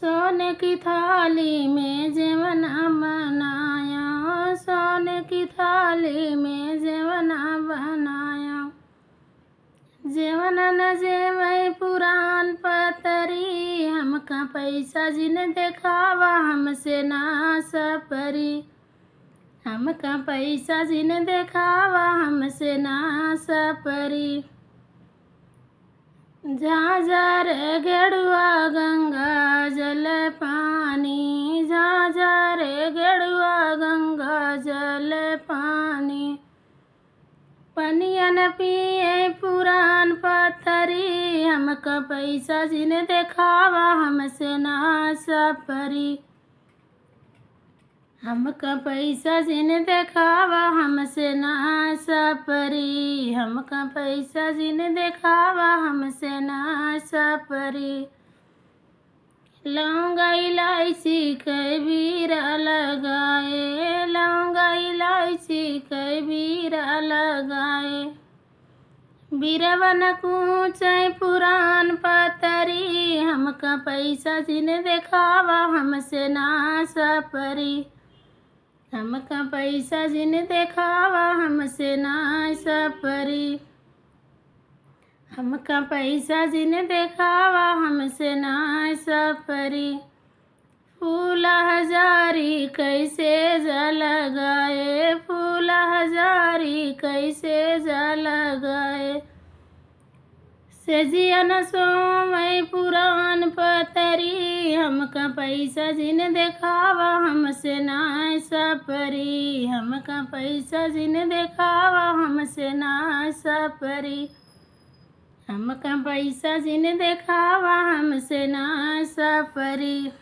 सोने की थाली में जेवना बनाया, सोने की थाली में जेवना बनाया। जेवना न जेवै पुरान पतरी, हमका पैसा जिन देखावा हमसे ना सपरी। हमका पैसा जिन देखावा हमसे ना सपरी। झाझर गेड़ुआ गंगा जल पानी, झाझर गेड़ुआ गंगा जल पानी। पनिया न पिए पुरान पत्थरी, हमका पैसा जिन देखावा हमसे ना सपरी। हमका पैसा जिन देखावा हमसे ना सपरी। हमका पैसा जिन देखावा हमसे ना सपरी। लौंगा इलायची कई बीरा लगाए, लौंगा इलायची कई बीरा लगाए। बीरवन कूचे पुरान पतरी, हमका पैसा जिन देखावा हमसे ना सपरी। हमका पैसा जिन देखावा हमसे ना सपरी। हमका पैसा जिन देखावा हमसे ना सपरी। फूल हजारी कैसे जलगाए, फूल हजारी कैसे जलगाए। सेजिया न सोवै पुरान पतरी, हमका पैसा जिन देखावा हमसे ना सपरी। हमका पैसा जिन देखावा हमसे ना सपरी। हमका पैसा जिन देखावा हमसे ना सपरी।